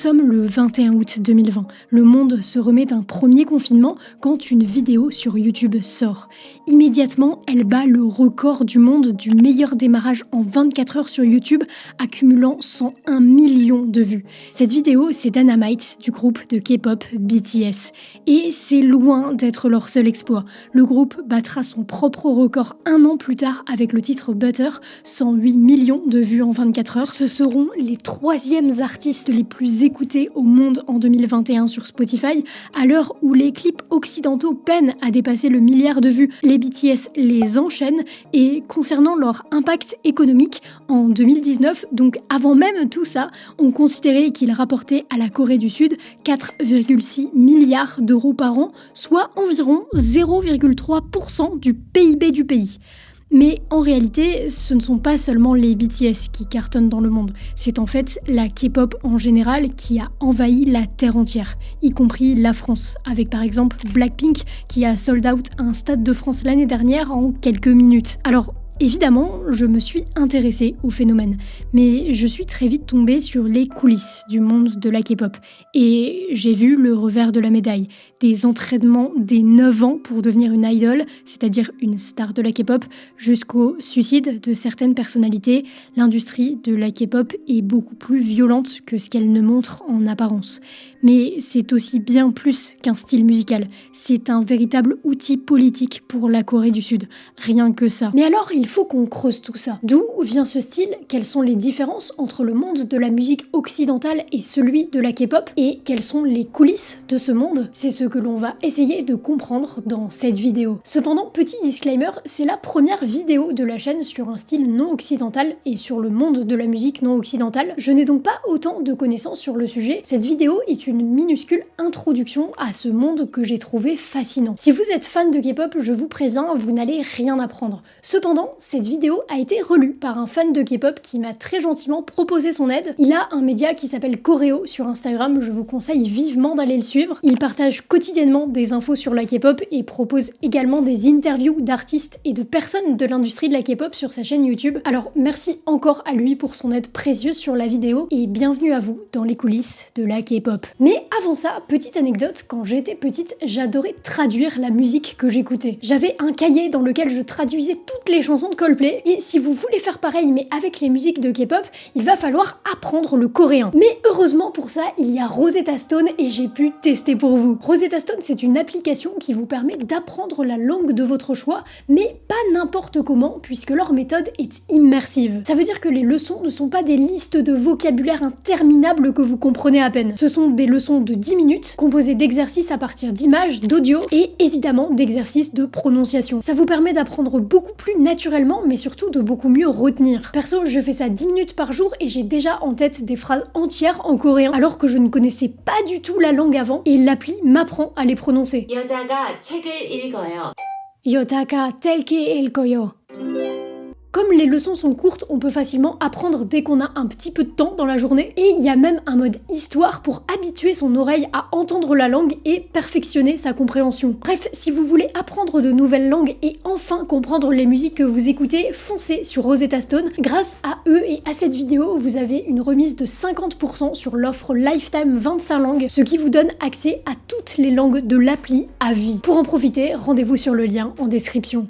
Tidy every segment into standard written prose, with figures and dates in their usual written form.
sommes le 21 août 2020. Le monde se remet d'un premier confinement quand une vidéo sur YouTube sort. Immédiatement, elle bat le record du monde du meilleur démarrage en 24 heures sur YouTube, accumulant 101 millions de vues. Cette vidéo, c'est Dynamite du groupe de K-pop BTS. Et c'est loin d'être leur seul exploit. Le groupe battra son propre record un an plus tard avec le titre Butter, 108 millions de vues en 24 heures. Ce seront les troisièmes artistes les plus écoutés au monde en 2021 sur Spotify, à l'heure où les clips occidentaux peinent à dépasser le milliard de vues. Les BTS les enchaînent et concernant leur impact économique, en 2019, donc avant même tout ça, on considérait qu'ils rapportaient à la Corée du Sud 4,6 milliards d'euros par an, soit environ 0,3% du PIB du pays. Mais en réalité, ce ne sont pas seulement les BTS qui cartonnent dans le monde, c'est en fait la K-pop en général qui a envahi la terre entière, y compris la France, avec par exemple Blackpink qui a sold out un stade de France l'année dernière en quelques minutes. Alors, évidemment, je me suis intéressée au phénomène, mais je suis très vite tombée sur les coulisses du monde de la K-pop. Et j'ai vu le revers de la médaille, des entraînements dès 9 ans pour devenir une idol, c'est-à-dire une star de la K-pop, jusqu'au suicide de certaines personnalités. L'industrie de la K-pop est beaucoup plus violente que ce qu'elle ne montre en apparence. Mais c'est aussi bien plus qu'un style musical, c'est un véritable outil politique pour la Corée du Sud, rien que ça. Mais alors, il faut qu'on creuse tout ça. D'où vient ce style? Quelles sont les différences entre le monde de la musique occidentale et celui de la K-pop? Et quelles sont les coulisses de ce monde? C'est ce que l'on va essayer de comprendre dans cette vidéo. Cependant, petit disclaimer, c'est la première vidéo de la chaîne sur un style non occidental et sur le monde de la musique non occidentale. Je n'ai donc pas autant de connaissances sur le sujet. Cette vidéo est une minuscule introduction à ce monde que j'ai trouvé fascinant. Si vous êtes fan de K-pop, je vous préviens, vous n'allez rien apprendre. Cependant, cette vidéo a été relue par un fan de K-pop qui m'a très gentiment proposé son aide. Il a un média qui s'appelle Choréo sur Instagram, je vous conseille vivement d'aller le suivre. Il partage quotidiennement des infos sur la K-pop et propose également des interviews d'artistes et de personnes de l'industrie de la K-pop sur sa chaîne YouTube. Alors merci encore à lui pour son aide précieuse sur la vidéo et bienvenue à vous dans les coulisses de la K-pop. Mais avant ça, petite anecdote, quand j'étais petite, j'adorais traduire la musique que j'écoutais. J'avais un cahier dans lequel je traduisais toutes les chansons de Coldplay et si vous voulez faire pareil mais avec les musiques de K-pop, il va falloir apprendre le coréen. Mais heureusement pour ça, il y a Rosetta Stone et j'ai pu tester pour vous. Rosetta Stone, c'est une application qui vous permet d'apprendre la langue de votre choix, mais pas n'importe comment puisque leur méthode est immersive. Ça veut dire que les leçons ne sont pas des listes de vocabulaire interminables que vous comprenez à peine. Ce sont des leçons de 10 minutes, composées d'exercices à partir d'images, d'audio et évidemment d'exercices de prononciation. Ça vous permet d'apprendre beaucoup plus naturellement, mais surtout de beaucoup mieux retenir. Perso, je fais ça 10 minutes par jour et j'ai déjà en tête des phrases entières en coréen, alors que je ne connaissais pas du tout la langue avant et l'appli m'apprend à les prononcer. 여자가 책을 읽어요. 여자가 책을 읽어요. Comme les leçons sont courtes, on peut facilement apprendre dès qu'on a un petit peu de temps dans la journée et il y a même un mode histoire pour habituer son oreille à entendre la langue et perfectionner sa compréhension. Bref, si vous voulez apprendre de nouvelles langues et enfin comprendre les musiques que vous écoutez, foncez sur Rosetta Stone. Grâce à eux et à cette vidéo, vous avez une remise de 50% sur l'offre Lifetime 25 langues, ce qui vous donne accès à toutes les langues de l'appli à vie. Pour en profiter, rendez-vous sur le lien en description.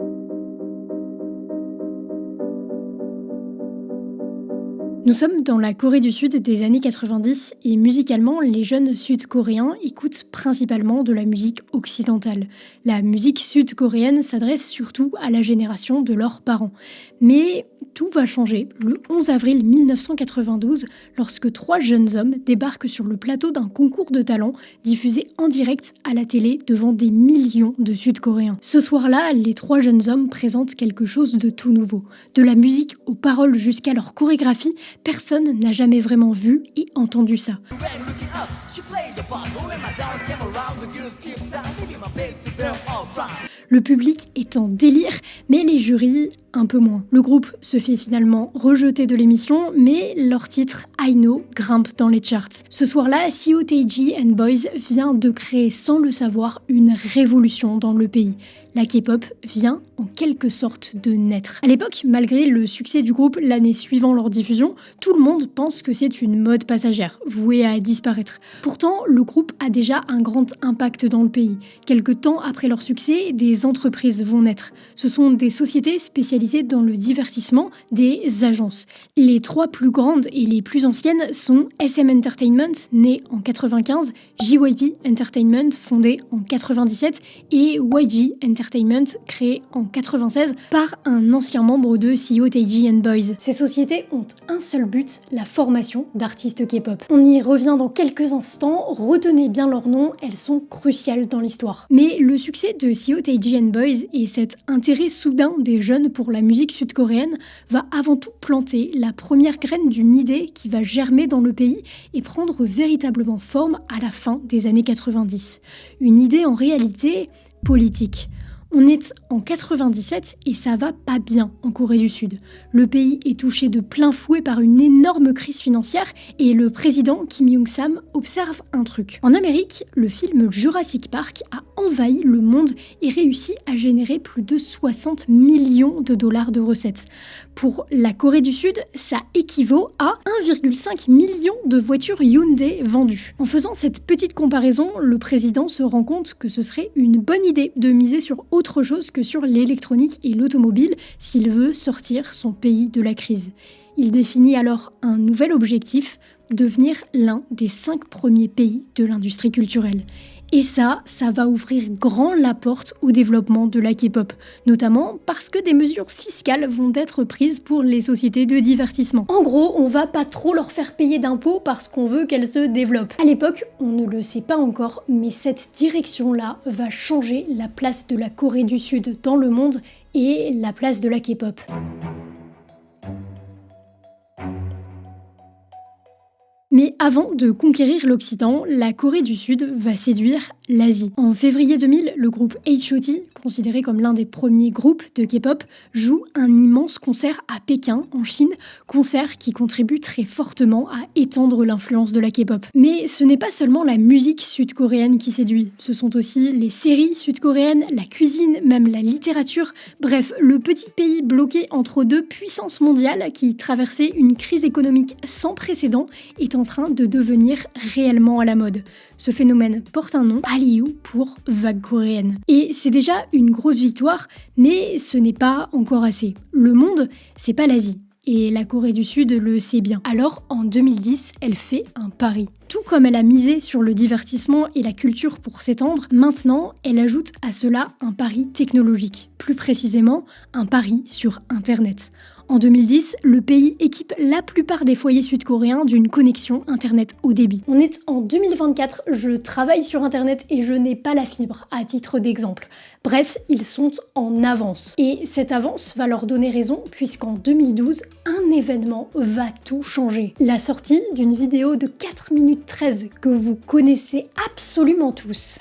Nous sommes dans la Corée du Sud des années 90 et musicalement, les jeunes sud-coréens écoutent principalement de la musique occidentale. La musique sud-coréenne s'adresse surtout à la génération de leurs parents. Mais tout va changer le 11 avril 1992 lorsque 3 jeunes hommes débarquent sur le plateau d'un concours de talent diffusé en direct à la télé devant des millions de Sud-Coréens. Ce soir-là, les 3 jeunes hommes présentent quelque chose de tout nouveau. De la musique aux paroles jusqu'à leur chorégraphie, personne n'a jamais vraiment vu et entendu ça. Le public est en délire, mais les jurys un peu moins. Le groupe se fait finalement rejeter de l'émission, mais leur titre I Know grimpe dans les charts. Ce soir-là, Seo Taiji and Boys vient de créer sans le savoir une révolution dans le pays. La K-pop vient en quelque sorte de naître. À l'époque, malgré le succès du groupe l'année suivant leur diffusion, tout le monde pense que c'est une mode passagère, vouée à disparaître. Pourtant, le groupe a déjà un grand impact dans le pays. Quelque temps après leur succès, des entreprises vont naître. Ce sont des sociétés spécialisées dans le divertissement, des agences. Les 3 plus grandes et les plus anciennes sont SM Entertainment, né en 95, JYP Entertainment, fondé en 97, et YG Entertainment, créé en 96 par un ancien membre de Seo Taiji and Boys. Ces sociétés ont un seul but, la formation d'artistes K-pop. On y revient dans quelques instants, retenez bien leurs noms, elles sont cruciales dans l'histoire. Mais le succès de Seo Taiji and Boys et cet intérêt soudain des jeunes pour la musique sud-coréenne va avant tout planter la première graine d'une idée qui va germer dans le pays et prendre véritablement forme à la fin des années 90. Une idée en réalité politique. On est en 97 et ça va pas bien en Corée du Sud. Le pays est touché de plein fouet par une énorme crise financière et le président Kim Young-sam observe un truc. En Amérique, le film Jurassic Park a envahi le monde et réussi à générer plus de 60 millions de dollars de recettes. Pour la Corée du Sud, ça équivaut à 1,5 million de voitures Hyundai vendues. En faisant cette petite comparaison, le président se rend compte que ce serait une bonne idée de miser sur autre chose que sur l'électronique et l'automobile s'il veut sortir son pays de la crise. Il définit alors un nouvel objectif, devenir l'un des 5 premiers pays de l'industrie culturelle. Et ça va ouvrir grand la porte au développement de la K-pop, notamment parce que des mesures fiscales vont être prises pour les sociétés de divertissement. En gros, on va pas trop leur faire payer d'impôts parce qu'on veut qu'elles se développent. À l'époque, on ne le sait pas encore, mais cette direction-là va changer la place de la Corée du Sud dans le monde et la place de la K-pop. Mais avant de conquérir l'Occident, la Corée du Sud va séduire l'Asie. En février 2000, le groupe H.O.T., considéré comme l'un des premiers groupes de K-pop, joue un immense concert à Pékin, en Chine, concert qui contribue très fortement à étendre l'influence de la K-pop. Mais ce n'est pas seulement la musique sud-coréenne qui séduit, ce sont aussi les séries sud-coréennes, la cuisine, même la littérature, bref, le petit pays bloqué entre 2 puissances mondiales qui traversait une crise économique sans précédent est en train de devenir réellement à la mode. Ce phénomène porte un nom, Hallyu pour vague coréenne. Et c'est déjà une grosse victoire, mais ce n'est pas encore assez. Le monde, c'est pas l'Asie. Et la Corée du Sud le sait bien. Alors, en 2010, elle fait un pari. Tout comme elle a misé sur le divertissement et la culture pour s'étendre, maintenant, elle ajoute à cela un pari technologique. Plus précisément, un pari sur Internet. En 2010, le pays équipe la plupart des foyers sud-coréens d'une connexion Internet haut débit. On est en 2024, je travaille sur Internet et je n'ai pas la fibre, à titre d'exemple. Bref, ils sont en avance. Et cette avance va leur donner raison, puisqu'en 2012, un événement va tout changer. La sortie d'une vidéo de 4 minutes 13 que vous connaissez absolument tous.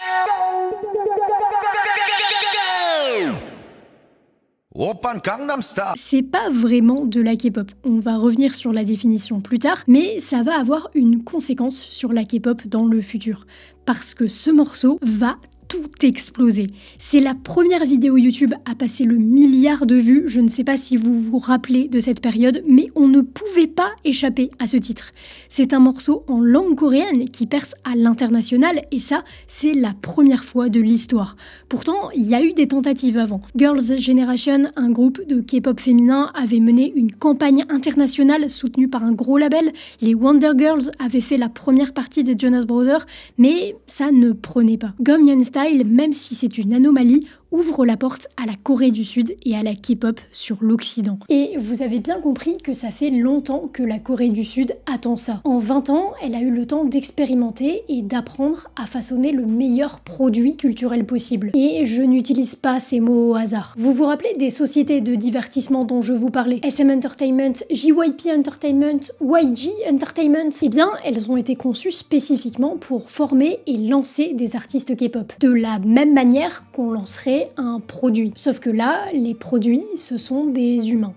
C'est pas vraiment de la K-pop, on va revenir sur la définition plus tard, mais ça va avoir une conséquence sur la K-pop dans le futur. Parce que ce morceau va tout exploser. C'est la première vidéo YouTube à passer le milliard de vues, je ne sais pas si vous vous rappelez de cette période, mais on ne pouvait pas échapper à ce titre. C'est un morceau en langue coréenne qui perce à l'international et ça, c'est la première fois de l'histoire. Pourtant, il y a eu des tentatives avant. Girls' Generation, un groupe de K-pop féminin, avait mené une campagne internationale soutenue par un gros label. Les Wonder Girls avaient fait la première partie des Jonas Brothers, mais ça ne prenait pas. Gangnam Style, même si c'est une anomalie, ouvre la porte à la Corée du Sud et à la K-pop sur l'Occident. Et vous avez bien compris que ça fait longtemps que la Corée du Sud attend ça. En 20 ans, elle a eu le temps d'expérimenter et d'apprendre à façonner le meilleur produit culturel possible. Et je n'utilise pas ces mots au hasard. Vous vous rappelez des sociétés de divertissement dont je vous parlais? SM Entertainment, JYP Entertainment, YG Entertainment? Eh bien, elles ont été conçues spécifiquement pour former et lancer des artistes K-pop. De la même manière qu'on lancerait créer un produit. Sauf que là, les produits, ce sont des humains.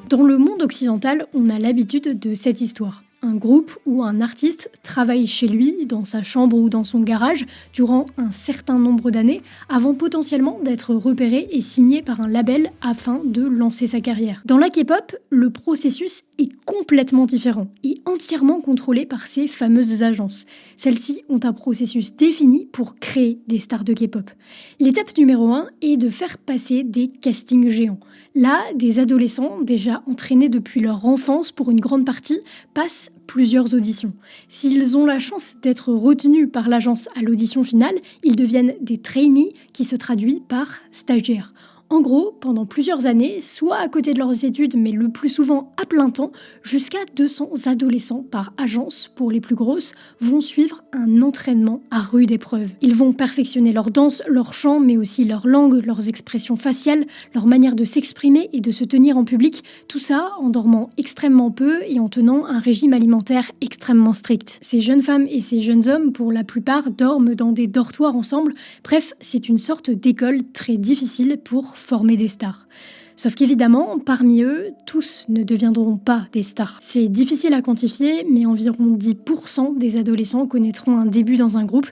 Dans le monde occidental, on a l'habitude de cette histoire. Un groupe ou un artiste travaille chez lui, dans sa chambre ou dans son garage, durant un certain nombre d'années, avant potentiellement d'être repéré et signé par un label afin de lancer sa carrière. Dans la K-pop, le processus est complètement différent et entièrement contrôlé par ces fameuses agences. Celles-ci ont un processus défini pour créer des stars de K-pop. L'étape numéro 1 est de faire passer des castings géants. Là, des adolescents, déjà entraînés depuis leur enfance pour une grande partie, passent plusieurs auditions. S'ils ont la chance d'être retenus par l'agence à l'audition finale, ils deviennent des trainees qui se traduit par stagiaires. En gros, pendant plusieurs années, soit à côté de leurs études, mais le plus souvent à plein temps, jusqu'à 200 adolescents par agence, pour les plus grosses, vont suivre un entraînement à rude épreuve. Ils vont perfectionner leur danse, leur chant, mais aussi leur langue, leurs expressions faciales, leur manière de s'exprimer et de se tenir en public, tout ça en dormant extrêmement peu et en tenant un régime alimentaire extrêmement strict. Ces jeunes femmes et ces jeunes hommes, pour la plupart, dorment dans des dortoirs ensemble. Bref, c'est une sorte d'école très difficile pour former des stars. Sauf qu'évidemment, parmi eux, tous ne deviendront pas des stars. C'est difficile à quantifier, mais environ 10% des adolescents connaîtront un début dans un groupe.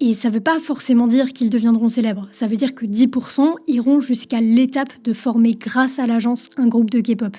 Et ça ne veut pas forcément dire qu'ils deviendront célèbres. Ça veut dire que 10% iront jusqu'à l'étape de former grâce à l'agence un groupe de K-pop.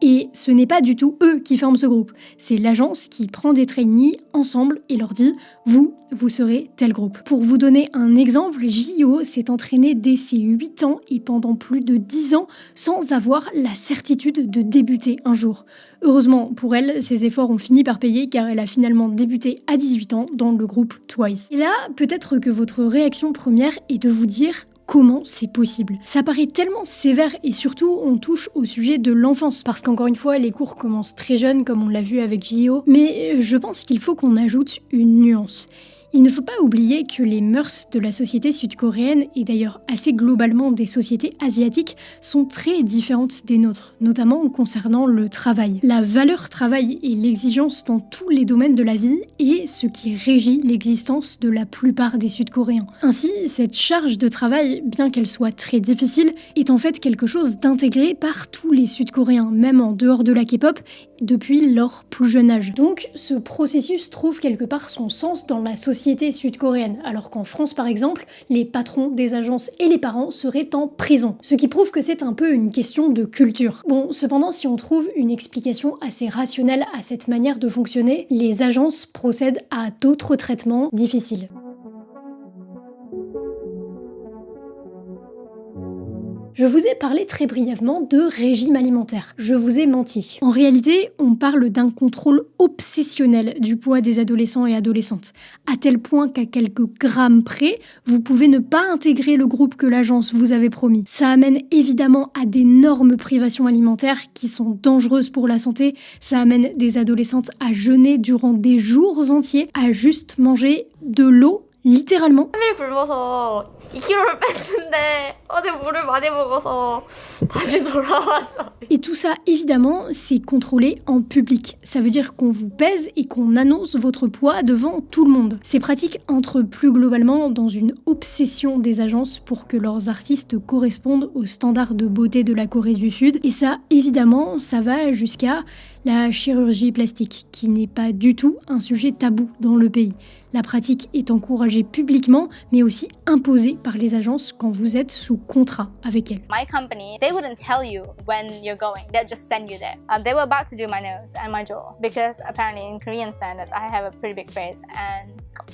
Et ce n'est pas du tout eux qui forment ce groupe. C'est l'agence qui prend des trainees ensemble et leur dit « vous serez tel groupe ». Pour vous donner un exemple, J.O. s'est entraînée dès ses 8 ans et pendant plus de 10 ans sans avoir la certitude de débuter un jour. Heureusement pour elle, ses efforts ont fini par payer car elle a finalement débuté à 18 ans dans le groupe Twice. Et là, peut-être que votre réaction première est de vous dire « comment c'est possible ?» Ça paraît tellement sévère et surtout on touche au sujet de l'enfance parce qu'encore une fois les cours commencent très jeunes comme on l'a vu avec J.O. Mais je pense qu'il faut qu'on ajoute une nuance. Il ne faut pas oublier que les mœurs de la société sud-coréenne, et d'ailleurs assez globalement des sociétés asiatiques, sont très différentes des nôtres, notamment concernant le travail. La valeur travail et l'exigence dans tous les domaines de la vie est ce qui régit l'existence de la plupart des Sud-Coréens. Ainsi, cette charge de travail, bien qu'elle soit très difficile, est en fait quelque chose d'intégré par tous les Sud-Coréens, même en dehors de la K-pop, depuis leur plus jeune âge. Donc, ce processus trouve quelque part son sens dans la société sud-coréenne, alors qu'en France par exemple, les patrons des agences et les parents seraient en prison, ce qui prouve que c'est un peu une question de culture. Bon, cependant, si on trouve une explication assez rationnelle à cette manière de fonctionner, les agences procèdent à d'autres traitements difficiles. Je vous ai parlé très brièvement de régime alimentaire. Je vous ai menti. En réalité, on parle d'un contrôle obsessionnel du poids des adolescents et adolescentes, à tel point qu'à quelques grammes près, vous pouvez ne pas intégrer le groupe que l'agence vous avait promis. Ça amène évidemment à d'énormes privations alimentaires qui sont dangereuses pour la santé. Ça amène des adolescentes à jeûner durant des jours entiers, à juste manger de l'eau. Littéralement. 굶어서 2kg를 뺐는데 어제 물을 많이 먹어서 다시 돌아왔어. Et tout ça, évidemment, c'est contrôlé en public. Ça veut dire qu'on vous pèse et qu'on annonce votre poids devant tout le monde. Ces pratiques entrent plus globalement dans une obsession des agences pour que leurs artistes correspondent aux standards de beauté de la Corée du Sud. Et ça, évidemment, ça va jusqu'à la chirurgie plastique, qui n'est pas du tout un sujet tabou dans le pays. La pratique est encouragée publiquement, mais aussi imposée par les agences quand vous êtes sous contrat avec elles. My company, they wouldn't tell you when you're going. They'll just send you there. They were about to do my nose and my jaw because apparently in Korean standards, I have a pretty big face and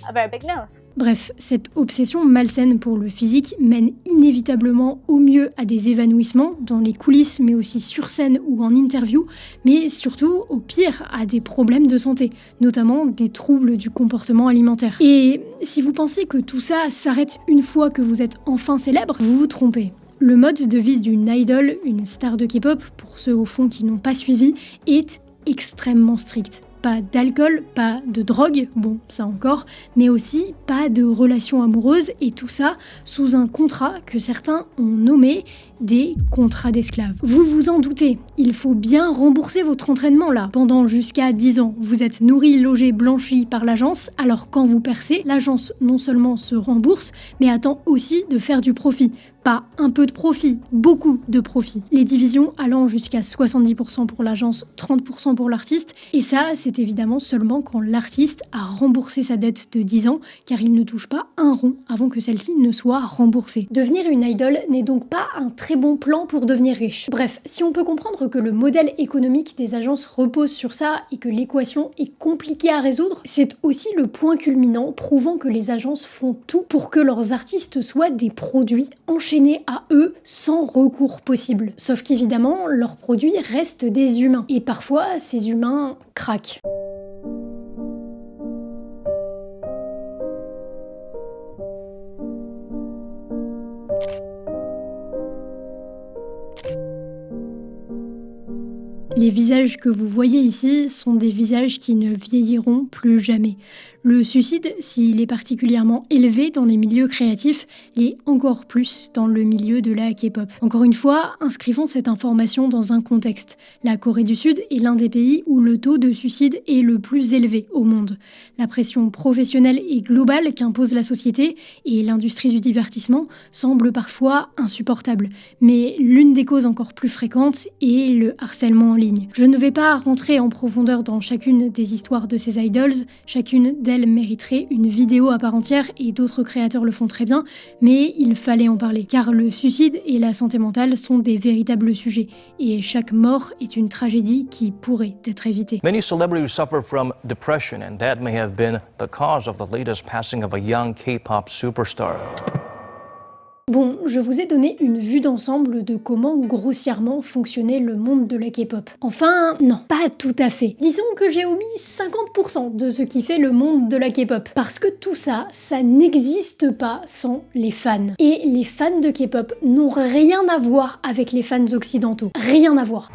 a very big nose. Bref, cette obsession malsaine pour le physique mène inévitablement au mieux à des évanouissements dans les coulisses, mais aussi sur scène ou en interview, mais surtout au pire à des problèmes de santé, notamment des troubles du comportement alimentaire. Et si vous pensez que tout ça s'arrête une fois que vous êtes enfin célèbre, vous vous trompez. Le mode de vie d'une idol, une star de K-pop, pour ceux au fond qui n'ont pas suivi, est extrêmement strict. Pas d'alcool, pas de drogue, bon ça encore, mais aussi pas de relations amoureuses et tout ça sous un contrat que certains ont nommé des contrats d'esclaves. Vous vous en doutez, il faut bien rembourser votre entraînement là. Pendant jusqu'à 10 ans, vous êtes nourri, logé, blanchi par l'agence, alors quand vous percez, l'agence non seulement se rembourse, mais attend aussi de faire du profit. Pas un peu de profit, beaucoup de profit. Les divisions allant jusqu'à 70% pour l'agence, 30% pour l'artiste, et ça, c'est évidemment seulement quand l'artiste a remboursé sa dette de 10 ans, car il ne touche pas un rond avant que celle-ci ne soit remboursée. Devenir une idole n'est donc pas un très bon plan pour devenir riche. Bref, si on peut comprendre que le modèle économique des agences repose sur ça et que l'équation est compliquée à résoudre, c'est aussi le point culminant prouvant que les agences font tout pour que leurs artistes soient des produits enchaînés à eux sans recours possible. Sauf qu'évidemment, leurs produits restent des humains. Et parfois, ces humains craquent. Les visages que vous voyez ici sont des visages qui ne vieilliront plus jamais. Le suicide, s'il est particulièrement élevé dans les milieux créatifs, l'est encore plus dans le milieu de la K-pop. Encore une fois, inscrivons cette information dans un contexte. La Corée du Sud est l'un des pays où le taux de suicide est le plus élevé au monde. La pression professionnelle et globale qu'impose la société et l'industrie du divertissement semble parfois insupportable. Mais l'une des causes encore plus fréquentes est le harcèlement en ligne. Je ne vais pas rentrer en profondeur dans chacune des histoires de ces idols, chacune d'elles mériterait une vidéo à part entière et d'autres créateurs le font très bien, mais il fallait en parler, car le suicide et la santé mentale sont des véritables sujets, et chaque mort est une tragédie qui pourrait être évitée. Many celebrities suffer from depression, and that may have been the cause of the latest passing of a young K-pop superstar. Bon, je vous ai donné une vue d'ensemble de comment grossièrement fonctionnait le monde de la K-pop. Enfin, non, pas tout à fait. Disons que j'ai omis 50% de ce qui fait le monde de la K-pop. Parce que tout ça, ça n'existe pas sans les fans. Et les fans de K-pop n'ont rien à voir avec les fans occidentaux. Rien à voir.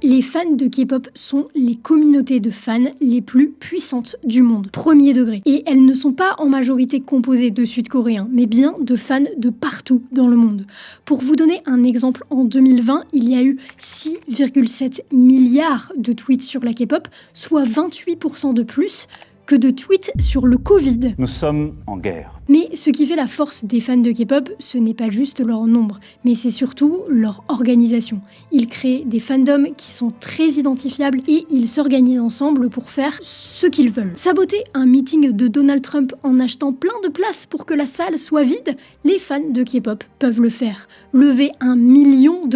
Les fans de K-pop sont les communautés de fans les plus puissantes du monde, premier degré. Et elles ne sont pas en majorité composées de Sud-Coréens, mais bien de fans de partout dans le monde. Pour vous donner un exemple, en 2020, il y a eu 6,7 milliards de tweets sur la K-pop, soit 28% de plus que de tweets sur le Covid. Nous sommes en guerre. Mais ce qui fait la force des fans de K-pop, ce n'est pas juste leur nombre, mais c'est surtout leur organisation. Ils créent des fandoms qui sont très identifiables et ils s'organisent ensemble pour faire ce qu'ils veulent. Saboter un meeting de Donald Trump en achetant plein de places pour que la salle soit vide, les fans de K-pop peuvent le faire. Lever $1 million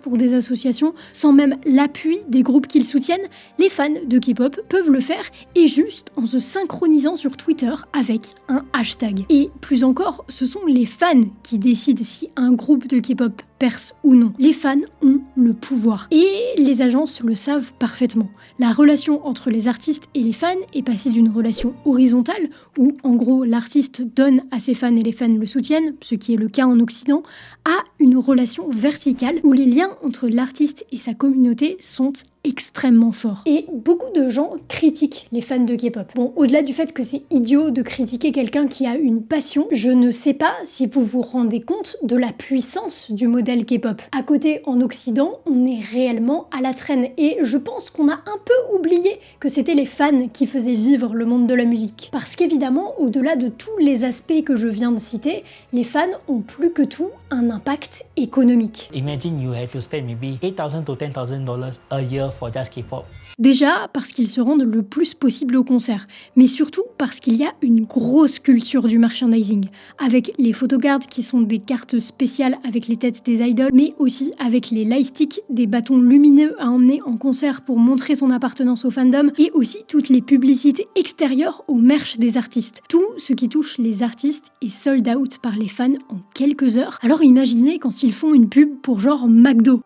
pour des associations sans même l'appui des groupes qu'ils soutiennent, les fans de K-pop peuvent le faire et juste en se synchronisant sur Twitter avec un hashtag. Et plus encore, ce sont les fans qui décident si un groupe de K-pop perce ou non. Les fans ont le pouvoir. Et les agences le savent parfaitement. La relation entre les artistes et les fans est passée d'une relation horizontale, où en gros l'artiste donne à ses fans et les fans le soutiennent, ce qui est le cas en Occident, à une relation verticale, où les liens entre l'artiste et sa communauté sont extrêmement forts. Et beaucoup de gens critiquent les fans de K-pop. Bon, au-delà du fait que c'est idiot de critiquer quelqu'un qui a une passion, je ne sais pas si vous vous rendez compte de la puissance du modèle K-pop. À côté, en Occident, on est réellement à la traîne et je pense qu'on a un peu oublié que c'était les fans qui faisaient vivre le monde de la musique. Parce qu'évidemment, au-delà de tous les aspects que je viens de citer, les fans ont plus que tout un impact économique. Imagine you had to spend maybe $8,000 to $10,000 a year for just K-pop. Déjà parce qu'ils se rendent le plus possible au concert, mais surtout parce qu'il y a une grosse culture du merchandising, avec les photocards qui sont des cartes spéciales avec les têtes des idoles, mais aussi avec les lightsticks, des bâtons lumineux à emmener en concert pour montrer son appartenance au fandom, et aussi toutes les publicités extérieures au merch des artistes. Tout ce qui touche les artistes est sold out par les fans en quelques heures. Alors imaginez quand ils font une pub pour genre McDo.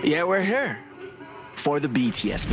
Yeah, we're here for the BTS.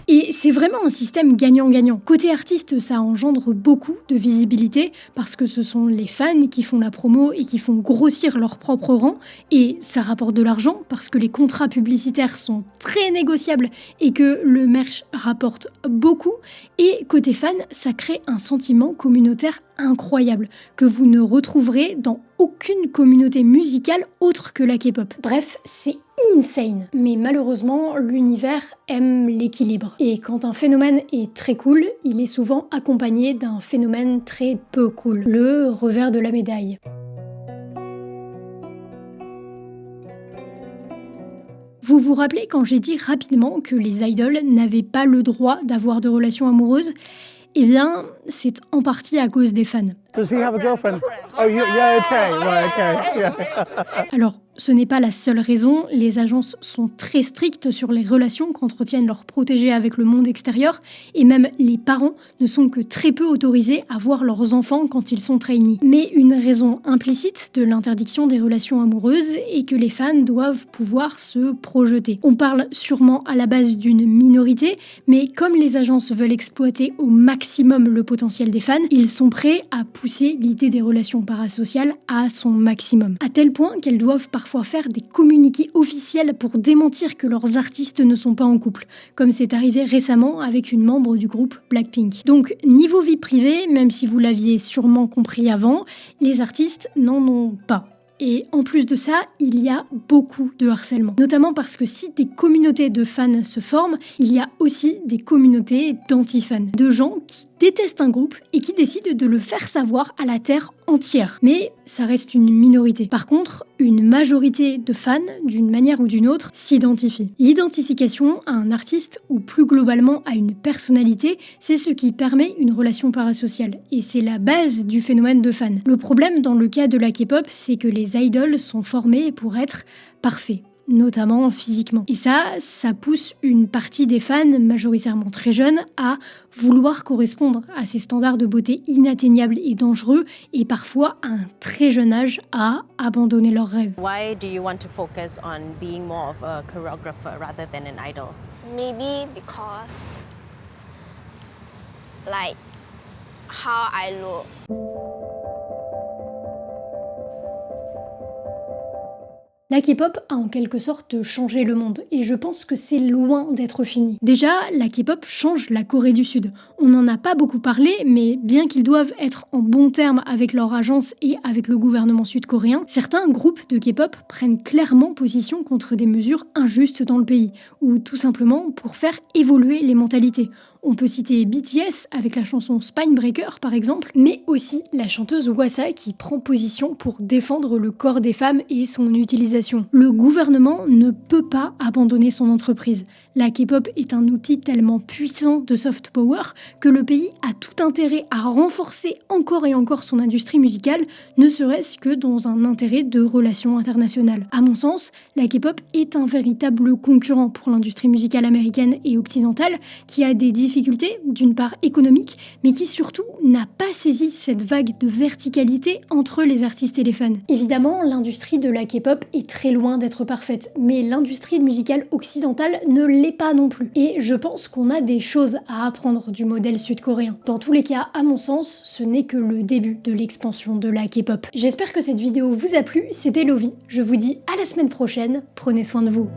Et c'est vraiment un système gagnant-gagnant. Côté artiste, ça engendre beaucoup de visibilité parce que ce sont les fans qui font la promo et qui font grossir leur propre rang, et ça rapporte de l'argent parce que les contrats publicitaires sont très négociables et que le merch rapporte beaucoup. Et côté fan, ça crée un sentiment communautaire incroyable que vous ne retrouverez dans aucune communauté musicale autre que la K-pop. Bref, c'est insane. Mais malheureusement, l'univers aime l'équilibre. Et quand un phénomène est très cool, il est souvent accompagné d'un phénomène très peu cool. Le revers de la médaille. Vous vous rappelez quand j'ai dit rapidement que les idols n'avaient pas le droit d'avoir de relations amoureuses ? Eh bien, c'est en partie à cause des fans. Does he have a girlfriend? Oh, yeah, okay, right, okay, yeah. Alors, ce n'est pas la seule raison, les agences sont très strictes sur les relations qu'entretiennent leurs protégés avec le monde extérieur, et même les parents ne sont que très peu autorisés à voir leurs enfants quand ils sont trainees. Mais une raison implicite de l'interdiction des relations amoureuses est que les fans doivent pouvoir se projeter. On parle sûrement à la base d'une minorité, mais comme les agences veulent exploiter au maximum le potentiel des fans, ils sont prêts à pousser l'idée des relations parasociales à son maximum. À tel point qu'elles doivent parfois faire des communiqués officiels pour démentir que leurs artistes ne sont pas en couple, comme c'est arrivé récemment avec une membre du groupe Blackpink. Donc, niveau vie privée, même si vous l'aviez sûrement compris avant, les artistes n'en ont pas. Et en plus de ça, il y a beaucoup de harcèlement. Notamment parce que si des communautés de fans se forment, il y a aussi des communautés d'anti-fans. De gens qui détestent un groupe et qui décident de le faire savoir à la terre entière. Mais ça reste une minorité. Par contre, une majorité de fans, d'une manière ou d'une autre, s'identifient. L'identification à un artiste ou plus globalement à une personnalité, c'est ce qui permet une relation parasociale. Et c'est la base du phénomène de fan. Le problème dans le cas de la K-pop, c'est que les idols sont formés pour être parfaits, notamment physiquement. Et ça pousse une partie des fans, majoritairement très jeunes, à vouloir correspondre à ces standards de beauté inatteignables et dangereux, et parfois à un très jeune âge à abandonner leurs rêves. Why do you want to focus on being more of a choreographer rather than an idol? Maybe because, like, how I look. La K-pop a en quelque sorte changé le monde, et je pense que c'est loin d'être fini. Déjà, la K-pop change la Corée du Sud. On n'en a pas beaucoup parlé, mais bien qu'ils doivent être en bons termes avec leur agence et avec le gouvernement sud-coréen, certains groupes de K-pop prennent clairement position contre des mesures injustes dans le pays, ou tout simplement pour faire évoluer les mentalités. On peut citer BTS avec la chanson Spinebreaker par exemple, mais aussi la chanteuse Wasa qui prend position pour défendre le corps des femmes et son utilisation. Le gouvernement ne peut pas abandonner son entreprise. La K-pop est un outil tellement puissant de soft power que le pays a tout intérêt à renforcer encore et encore son industrie musicale, ne serait-ce que dans un intérêt de relations internationales. À mon sens, la K-pop est un véritable concurrent pour l'industrie musicale américaine et occidentale qui a des difficultés, d'une part économiques, mais qui surtout n'a pas saisi cette vague de verticalité entre les artistes et les fans. Évidemment, l'industrie de la K-pop est très loin d'être parfaite, mais l'industrie musicale occidentale ne l'est pas non plus. Et je pense qu'on a des choses à apprendre du modèle sud-coréen. Dans tous les cas, à mon sens, ce n'est que le début de l'expansion de la K-pop. J'espère que cette vidéo vous a plu, c'était Lovie. Je vous dis à la semaine prochaine, prenez soin de vous.